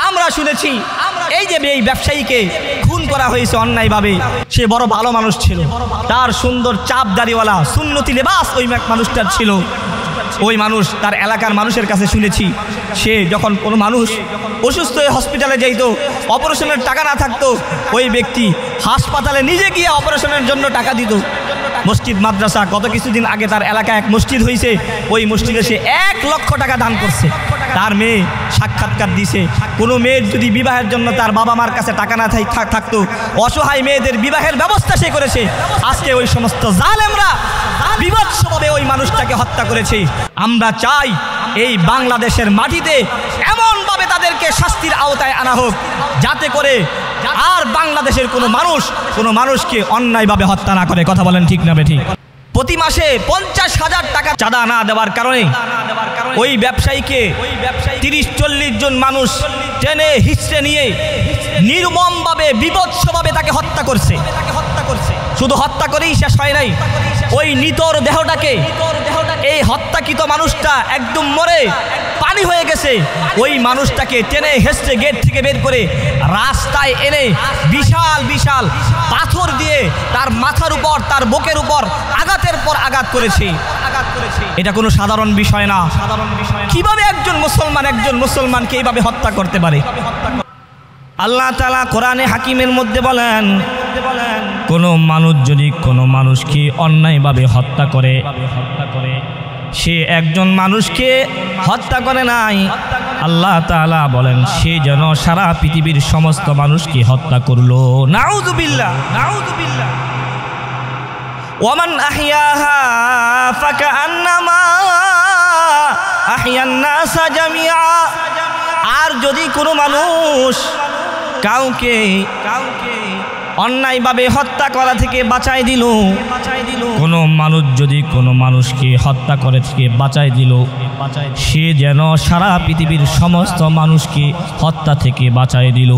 আমরা শুনেছি এই যে এই ব্যবসায়ীকে খুন করা হয়েছে অন্যায়ভাবে, সে বড় ভালো মানুষ ছিল, তার সুন্দর চাপ দাড়িওয়ালা সুন্নতি লেবাস ওই মানুষটার ছিল। ওই মানুষ তার এলাকার মানুষের কাছে শুনেছি, সে যখন কোনো মানুষ অসুস্থ হয়ে হসপিটালে যাইতো, অপারেশনের টাকা না থাকতো, ওই ব্যক্তি হাসপাতালে নিজে গিয়ে অপারেশনের জন্য টাকা দিত। মসজিদ মাদ্রাসা গত কিছুদিন আগে তার এলাকায় এক মসজিদ হয়েছে, ওই মসজিদে সে 1 লক্ষ টাকা দান করছে। তার মেয়ে সাক্ষাৎকার দিছে, কোনো মেয়ের যদি বিবাহের জন্য তার বাবা মার কাছে টাকা না থাকতো, অসহায় মেয়েদের বিবাহের ব্যবস্থা সে করেছে। আজকে ওই সমস্ত জালেমরা বিভৎসভাবে ওই মানুষটাকে হত্যা করেছে। আমরা চাই এই বাংলাদেশের মাটিতে এমনভাবে তাদেরকে শাস্তির আওতায় আনা হোক, যাতে করে আর বাংলাদেশের কোনো মানুষকে অন্যায়ভাবে হত্যা না করে। কথা বলেন ঠিক না বেঠিক? প্রতি মাসে 50,000 টাকা চাঁদা না দেওয়ার কারণে ওই ব্যবসায়ীকে 30-40 জন মানুষ টেনে হিচড়ে নিয়ে নির্মমভাবে বিভৎসভাবে তাকে হত্যা করছে। শুধু হত্যা করেই শেষ হয় নাই, ওই নিতর দেহটাকে, এই হত্যাকৃত মানুষটা একদম মরে পানি হয়ে গেছে, ওই মানুষটাকে টেনে হেঁচড়ে গেট থেকে বের করে রাস্তায় এনে বিশাল বিশাল পাথর দিয়ে তার মাথার উপর, তার বুকের উপর আঘাতের পর আঘাত করেছে। এটা কোনো সাধারণ বিষয় না। কিভাবে একজন মুসলমানকে এইভাবে হত্যা করতে পারে? আল্লাহ তাআলা কোরআনে হাকিমের মধ্যে বলেন, কোনো মানুষ যদি কোনো মানুষকে অন্যায়ভাবে হত্যা করে, সে একজন মানুষকে হত্যা করে নাই, আল্লাহ তাআলা বলেন সে যেন সারা পৃথিবীর সমস্ত মানুষকে হত্যা করলো। নাউযুবিল্লাহ, নাউযুবিল্লাহ। ওয়ামান আহইয়াহা ফাকান্নামা আহইয়ান নাসা জামিআ। আর যদি কোনো মানুষ কাউকে অন্যায়ভাবে হত্যা করা থেকে বাঁচাই দিল, কোনো মানুষ যদি কোনো মানুষকে হত্যা করে থেকে বাঁচাই দিল, সে যেন সারা পৃথিবীর সমস্ত মানুষকে হত্যা থেকে বাঁচাই দিল।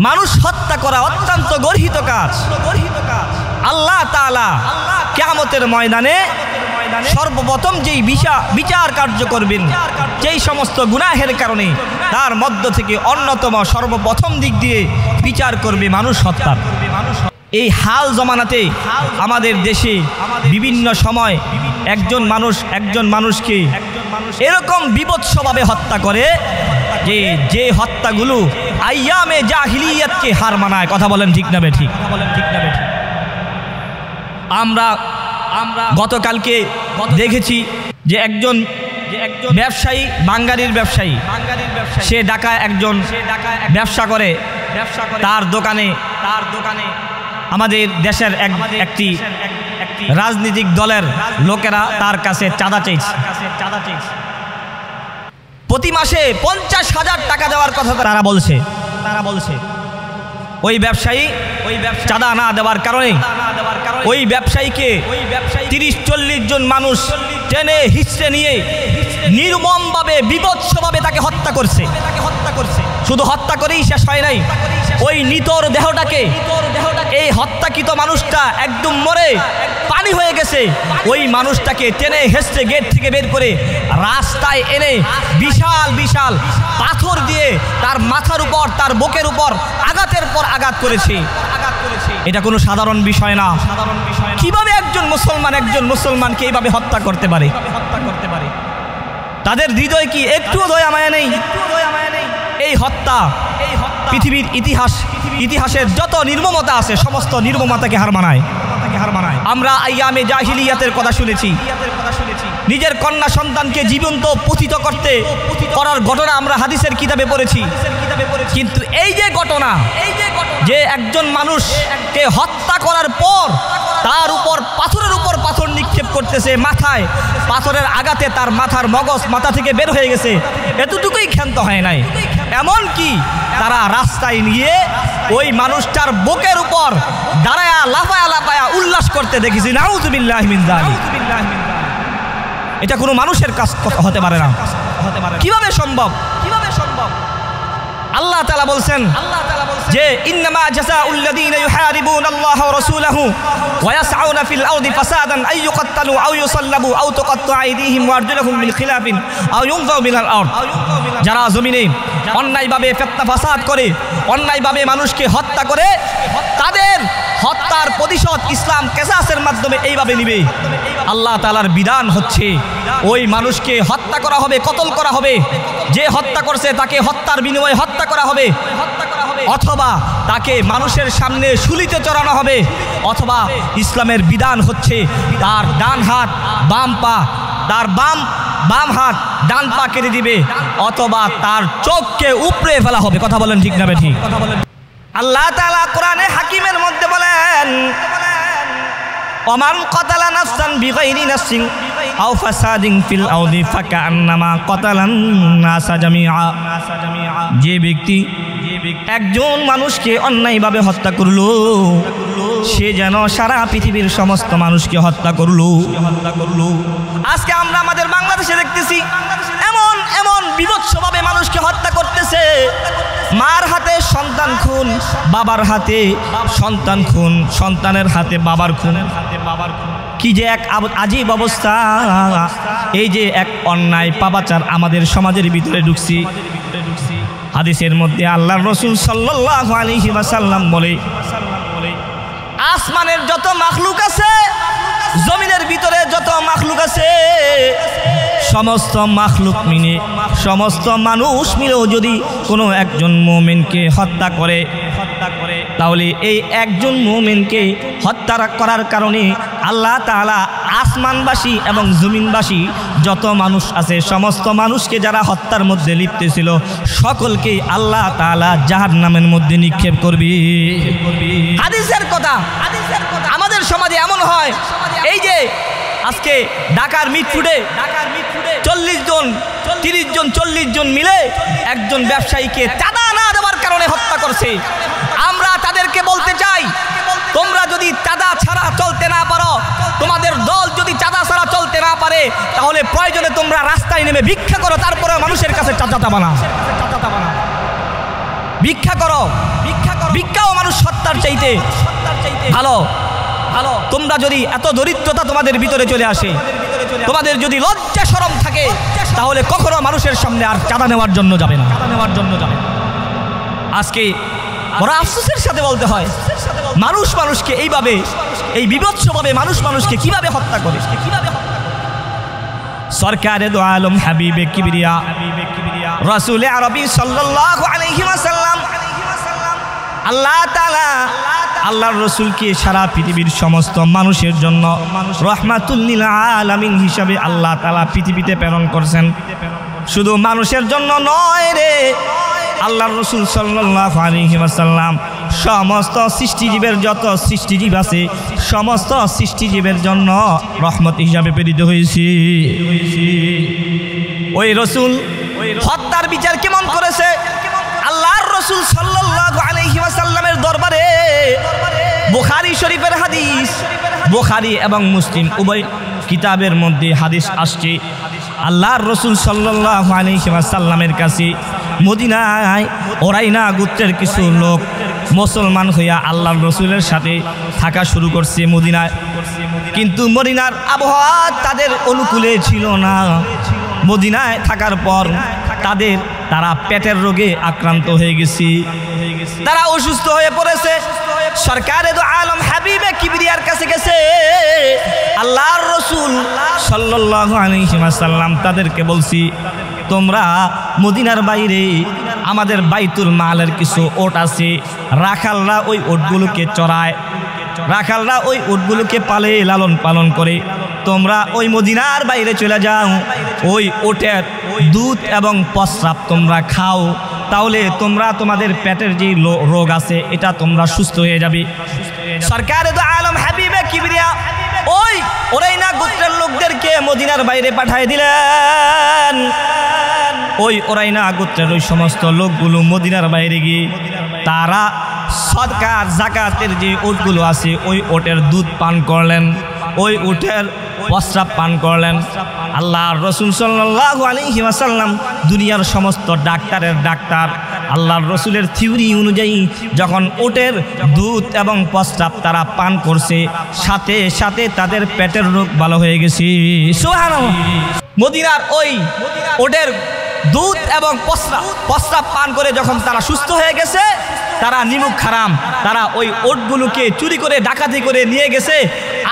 মানুষ হত্যা করা অত্যন্ত গর্হিত কাজ। আল্লাহ তাআলা কিয়ামতের ময়দানে সর্বপ্রথম যেই বিচার কার্য করবেন, যেই সমস্ত গুনাহের কারণে, তার মধ্য থেকে অন্যতম সর্বপ্রথম দিক দিয়ে বিচার করবে মানুষ হত্যা। এই হাল জমানাতে আমাদের দেশে বিভিন্ন সময় একজন মানুষকে এরকম বিভৎসভাবে হত্যা করে যে হত্যাগুলো আইয়ামে জাহিলিয়াতকে হার মানায়। কথা বলেন ঠিক না বেঠিক? আমরা গতকালকে দেখেছি যে একজন ব্যবসায়ী, বাঙ্গালির ব্যবসায়ী, সে ঢাকায় একজন ব্যবসা করে, তার দোকানে আমাদের দেশের একটি রাজনৈতিক দলের লোকেরা তার কাছে চাঁদা চাইছে। প্রতি মাসে 50,000 টাকা দেওয়ার কথা তারা বলছে। ওই ব্যবসায়ী চাঁদা না দেওয়ার কারণে ওই ব্যবসায়ীকে 30-40 জন মানুষ টেনে হিচড়ে নিয়ে নির্মমভাবে বিভৎসভাবে তাকে হত্যা করছে। শুধু হত্যা করেই শেষ হয় নাই, ওই নিতর দেহটাকে, এই হত্যাকৃত মানুষটা একদম মরে পানি হয়ে গেছে, ওই মানুষটাকে টেনে হেঁচড়ে গেট থেকে বের করে রাস্তায় এনে বিশাল বিশাল পাথর দিয়ে তার মাথার উপর, তার বুকের উপর আঘাতের পর আঘাত করেছে। এটা কোনো সাধারণ বিষয় না। কিভাবে একজন মুসলমানকে এইভাবে হত্যা করতে পারে? তাদের হৃদয় কি একটুও দয়া মায়া নেই? এই হত্যা পৃথিবীর ইতিহাসের যত নির্মমতা আছে, সমস্ত নির্মমতাকে হার মানায়। আমরা আইয়ামে জাহিলিয়াতের কথা শুনেছি, নিজের কন্যা সন্তানকে জীবন্ত পতিত করার ঘটনা আমরা হাদিসের কিতাবে পড়েছি। কিন্তু এই যে ঘটনা, যে একজন মানুষকে হত্যা করার পর তার উপর পাথরের উপর পাথর নিক্ষেপ করতেছে, মাথায় পাথরের আঘাতে তার মাথার মগজ মাথা থেকে বের হয়ে গেছে, এতটুকুই ক্ষান্ত হয় নাই। এমনকি তারা রাস্তায় নিয়ে ওই মানুষটার বুকের উপর দাঁড়ায়া লাফায়া উল্লাস করতে দেখেছি। নাউযুবিল্লাহি মিন যালিক। এটা কোনো মানুষের কাজ হতে পারে না। কিভাবে সম্ভব? আল্লাহ তাআলা বলছেন যে ইন্নামা জাযাউল লাযীনা ইউহারিবুনাল্লাহা ওয়া রাসূলাহু ওয়া ইয়াসআউনা ফিল আরদি ফাসাদান আই ইউকাত্তালু আও ইউসাল্লাবু আও তুকাত্তা'আ আইদিহিম ওয়া আরজুলুহুম মিন খিলাফিন আও ইউনফাউ মিনাল আরদ। যারা জমিনে অন্যায়ভাবে ফিতনা ফাসাদ করে, অন্যায়ভাবে মানুষকে হত্যা করে, তাদের হত্যার প্রতিশোধ ইসলাম কিসাসের মাধ্যমে এইভাবে নিবে। আল্লাহ তাআলার বিধান হচ্ছে ওই মানুষকে হত্যা করা হবে, কতল করা হবে। যে হত্যা করছে তাকে হত্যার বিনিময়ে হত্যা করা হবে, অথবা তাকে মানুষের সামনে শুলিতে চড়ানো হবে, অথবা ইসলামের বিধান হচ্ছে তার ডান হাত বাম পা, তার বাম হাত ডান পা কেটে দিবে, অথবা তার চোখকে উপড়ে ফেলা হবে। কথা বলেন ঠিক না ঠিক? আল্লাহ তাআলা কোরআনে হাকিমের মধ্যে বলেন ওমান কাতালা নাফসান বিগাইরি নাফসিন আও ফাসাদিন ফিল আরদি ফাকান্নামা কাতালান নাসা জামিআ। যে ব্যক্তি একজন মানুষকে অন্যায়ভাবে হত্যা করলো, সে যেন সারা পৃথিবীর সমস্ত মানুষকে হত্যা করলো। আজকে আমরা আমাদের বাংলাদেশে দেখতেছি এমন এমন বিভৎসভাবে মানুষকে হত্যা করতেছে। মার হাতে সন্তান খুন, বাবার হাতে সন্তান খুন, সন্তানের হাতে বাবার খুন। কি যে এক আজীব অবস্থা! এই যে এক অন্যায় পাপাচার আমাদের সমাজের ভিতরে ঢুকছি। হাদিসের মধ্যে আল্লাহর রাসূল সাল্লাল্লাহু আলাইহি ওয়াসাল্লাম বলে, আসমানের যত মাখলুক আছে, জমিনের ভিতরে যত মাখলুক আছে, সমস্ত মাখলুক মিলে, সমস্ত মানুষ মিলেও যদি কোনো একজন মুমিনকে হত্যা করে, তাহলে এই একজন মুমিনকে হত্যা করার কারণে আল্লাহ তাআলা আসমানবাসী এবং জমিনবাসী যত মানুষ আছে, সমস্ত মানুষকে যারা হত্যার মধ্যে লিপ্ত ছিল, সকলকেই আল্লাহ তাআলা জাহান্নামের মধ্যে নিক্ষেপ করবে। হাদিসের কথা। আমাদের সমাজে এমন হয়, এই যে আজকে ঢাকার মিটফুডে 40 জন 30 জন 40 জন মিলে একজন ব্যবসায়ীকে চাঁদা না দেওয়ার কারণে হত্যা করছে। আমরা তাদেরকে বলতে চাই, তোমরা যদি চাঁদা ছাড়া চলতে না পারো, তোমাদের দল যদি চাঁদা ছাড়া চলতে না পারে, তাহলে প্রয়োজনে তোমরা রাস্তায় নেমে ভিক্ষা করো, তারপরে মানুষের কাছে চাঁদা বানা ভিক্ষা করো। ভিক্ষাও মানুষ হত্যার চাইতে ভালো। তোমরা যদি এত দরিদ্রতা তোমাদের ভিতরে চলে আসে, তোমাদের যদি লজ্জা শরম থাকে, তাহলে কখনো মানুষের সামনে আর চাঁদা নেওয়ার জন্য যাবে না। আজকে বড় আফসোসের সাথে বলতে হয়, মানুষ মানুষকে এইভাবে, এই বিভৎসভাবে মানুষ মানুষকে কিভাবে হত্যা করে। সরকারে দো আলম হাবিবে কিবরিয়া রাসূল আরবি সাল্লাল্লাহু আলাইহি ওয়াসাল্লাম, আল্লাহ তাআলা আল্লাহর রাসূলকে সারা পৃথিবীর সমস্ত মানুষের জন্য রাহমাতুল লিল আলামিন হিসাবে আল্লাহ তাআলা পৃথিবীতে প্রেরণ করেছেন। শুধু মানুষের জন্য নয় রে, আল্লাহর রাসূল সাল্লাল্লাহু আলাইহি ওয়াসাল্লাম সমস্ত সৃষ্টিজীবের যত সৃষ্টিজীব আছে, সমস্ত সৃষ্টিজীবের জন্য রহমত হিসাবে প্রেরিত হয়েছে। ওই রাসূল হত্যার বিচার কেমন করেছে? আল্লাহর রাসূল সাল্লাল্লাহু আলাইহি ওয়াসাল্লামের দরবারে বুখারী শরীফের হাদিস, বুখারী এবং মুসলিম উভয় কিতাবের মধ্যে হাদিস আসছে। আল্লাহর রাসূল সাল্লাল্লাহু আলাইহি ওয়াসাল্লামের কাছে মদিনায় ওরাইনা গোত্রের কিছু লোক মুসলমান হইয়া আল্লাহর রাসূলের সাথে থাকা শুরু করছে মদিনায়। কিন্তু মদিনার আবহাওয়া তাদের অনুকূলে ছিল না। মদিনায় থাকার পর তারা পেটের রোগে আক্রান্ত হয়ে গেছে, তারা অসুস্থ হয়ে পড়েছে। সরকারে দো আলম হাবিবে কিবরিয়ার কাছে গেছে। আল্লাহর রাসূল সাল্লাল্লাহু আলাইহি ওয়াসাল্লাম তাদেরকে বলছি, তোমরা মদিনার বাইরে আমাদের বাইতুল মালের কিছু ওট আছে, রাখালরা ওই ওটগুলোকে চড়ায়, রাখালরা ওই উটগুলোকে পালে লালন পালন করে। তোমরা ওই মদিনার বাইরে চলে যাও, ওই ওটের দুধ এবং প্রস্রাব তোমরা খাও, তাহলে তোমরা তোমাদের পেটের যে রোগ আছে এটা তোমরা সুস্থ হয়ে যাবে। সরকারে দো আলম হাবিবে কিবরিয়া ওই ওরাইনা গোত্রের লোকদেরকে মদিনার বাইরে পাঠিয়ে দিলেন। ওই ওরাইনা গোত্রের ওই সমস্ত লোকগুলো মদিনার বাইরে গিয়ে তারা সদকার জাকাতের যে উটগুলো আছে ওই ওটের দুধ পান করলেন, ওই উটের প্রস্রাব পান করলেন। আল্লাহর রাসূল সাল্লাল্লাহু আলাইহি ওয়াসাল্লাম দুনিয়ার সমস্ত ডাক্তারের ডাক্তার, আল্লাহর রসুলের থিওরি অনুযায়ী যখন ওটের দুধ এবং প্রস্রাব তারা পান করছে, সাথে সাথে তাদের পেটের রোগ ভালো হয়ে গেছে। সুবহানাল্লাহ। মদিনার ওই ওটের দুধ এবং প্রস্রাব পান করে যখন তারা সুস্থ হয়ে গেছে, তারা নিমুখ হারাম, তারা ওই ওটগুলোকে চুরি করে ডাকাতি করে নিয়ে গেছে,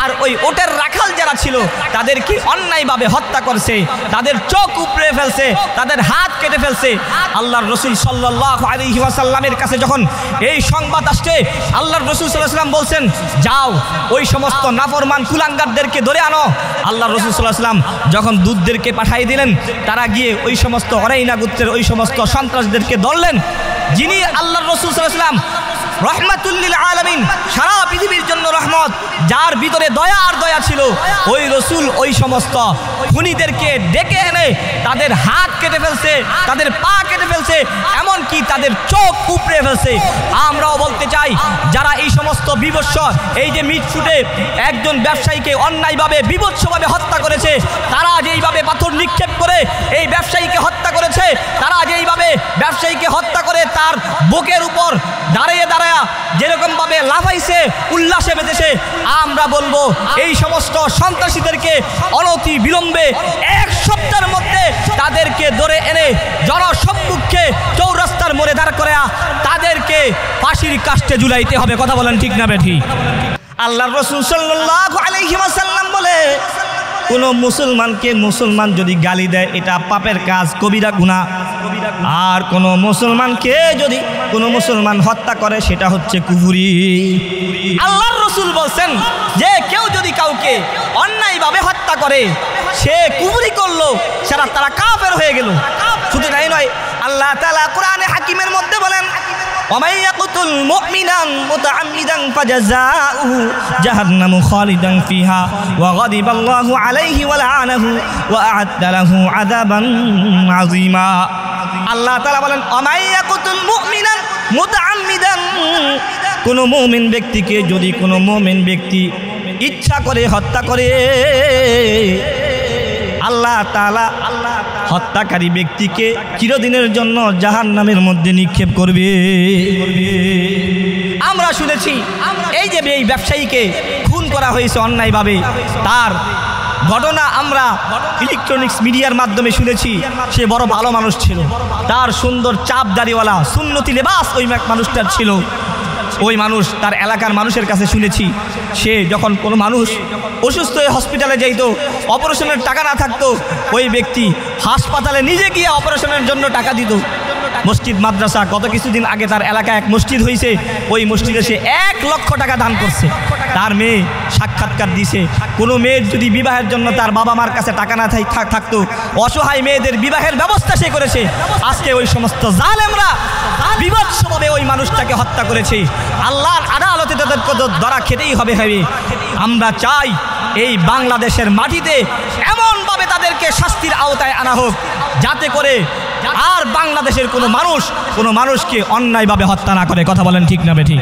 আর ওই ওটের রাখাল যারা ছিল তাদেরকে অন্যায়ভাবে হত্যা করছে, তাদের চোখ উপড়ে ফেলছে, তাদের হাত কেটে ফেলছে। আল্লাহর রসুল সাল্লাল্লাহু আলাইহি ওয়াসাল্লামের কাছে যখন এই সংবাদ আসছে, আল্লাহর রসুল সাল্লাল্লাহু আলাইহি ওয়াসাল্লাম বলছেন, যাও ওই সমস্ত নাফরমান কুলাঙ্গারদেরকে ধরে আনো। আল্লাহর রসুল সাল্লাল্লাহু আলাইহি ওয়াসাল্লাম যখন দূতদেরকে পাঠিয়ে দিলেন, তারা গিয়ে ওই সমস্ত অরাইনা গোত্রের ওই সমস্ত সন্ত্রাসদেরকে ধরলেন। যিনি আল্লাহর রসুল সাল্লাল্লাহু আলাইহি ওয়াসাল্লাম রহমাতুল লিল আলামিন, সারা পৃথিবীর জন্য রহমত, যার ভিতরে দয়া আর দয়া ছিল, ওই রসুল ওই সমস্ত খুনিদেরকে ডেকে এনে তাদের হাত কেটে ফেলছে, তাদের পা কেটে ফেলছে, এমনকি তাদের চোখ উপড়ে ফেলছে। আমরাও বলতে চাই, যারা এই সমস্ত বিভৎস, এই যে মিটফুটে একজন ব্যবসায়ীকে অন্যায়ভাবে বিভৎসভাবে হত্যা করেছে, তারা যেইভাবে পাথর নিক্ষেপ করে এই ব্যবসায়ীকে হত্যা করেছে, তারা যেইভাবে ব্যবসায়ীকে হত্যা করে তার বুকের উপর দাঁড়িয়ে দাঁড়ায় যেরকমভাবে লাফাইছে, উল্লাসে মেতেছে, আমরা বলবো এই সমস্ত সন্ত্রাসীদেরকে অনতি বিলম্বে 1 সপ্তাহের মধ্যে তাদেরকে ধরে এনে জনসম্মুখে চৌরাস্তার মোড়ে দাঁড় করে তাদেরকে ফাঁসির কাস্টে ঝুলাইতে হবে। কথা বলেন ঠিক না বেঠিক? আল্লাহর রাসূল সাল্লাল্লাহু আলাইহি ওয়াসাল্লাম বলে, কোনো মুসলমানকে মুসলমান যদি গালি দেয় এটা পাপের কাজ, কবিরা গুনাহ। আর কোনো মুসলমানকে যদি কোনো মুসলমান হত্যা করে সেটা হচ্ছে কুফরি। আল্লাহর রাসূল বলছেন যে কেউ যদি কাউকে অন্যায়ভাবে হত্যা করে, সে কুফরি করলো, সেটা তারা কাফের হয়ে গেল। শুধু তাই নয়, আল্লাহ তাআলা কোরআনে হাকিমের মধ্যে বলেন, ومن يقتل مؤمنا متعمدا فجزاؤه جهنم خالدا فيها وغضب الله عليه ولعنه وأعد له عذابا عظيما। আল্লাহ তাআলা বলেন, ومن يقتل مؤمنا متعمدا, কোন মুমিন ব্যক্তিকে যদি কোনো মুমিন ব্যক্তি ইচ্ছা করে হত্যা করে, আল্লাহ তাআলা হত্যাকারী ব্যক্তিকে চিরদিনের জন্য জাহান্নামের মধ্যে নিক্ষেপ করবে। আমরা শুনেছি এই যে এই ব্যবসায়ীকে খুন করা হয়েছে অন্যায়ভাবে, তার ঘটনা আমরা ইলেকট্রনিক্স মিডিয়ার মাধ্যমে শুনেছি। সে বড় ভালো মানুষ ছিল, তার সুন্দর চাপ দাড়িওয়ালা সুন্নতি লেবাস ওই মানুষটার ছিল। ওই মানুষ তার এলাকার মানুষের কাছে শুনেছি, সে যখন কোনো মানুষ অসুস্থ হয়ে হসপিটালে যাইতো, অপারেশনের টাকা না থাকতো, ওই ব্যক্তি হাসপাতালে নিজে গিয়ে অপারেশনের জন্য টাকা দিত। মসজিদ মাদ্রাসা, গত কিছুদিন আগে তার এলাকায় এক মসজিদ হয়েছে, ওই মসজিদে সে 1 লক্ষ টাকা দান করছে। তার মেয়ে সাক্ষাৎকার দিছে, কোনো মেয়ের যদি বিবাহের জন্য তার বাবা মার কাছে টাকা না থাকতো, অসহায় মেয়েদের বিবাহের ব্যবস্থা সে করেছে। আজকে ওই সমস্ত জালেমরা বিভৎসভাবে ওই মানুষটাকে হত্যা করেছে। আল্লাহর আদালতে তাদেরকে ধরা খেতেই হবে। আমরা চাই এই বাংলাদেশের মাটিতে এমনভাবে তাদেরকে শাস্তির আওতায় আনা হোক, যাতে করে আর বাংলাদেশের কোনো মানুষকে অন্যায়ভাবে হত্যা না করে। কথা বলেন ঠিক না বেঠিক?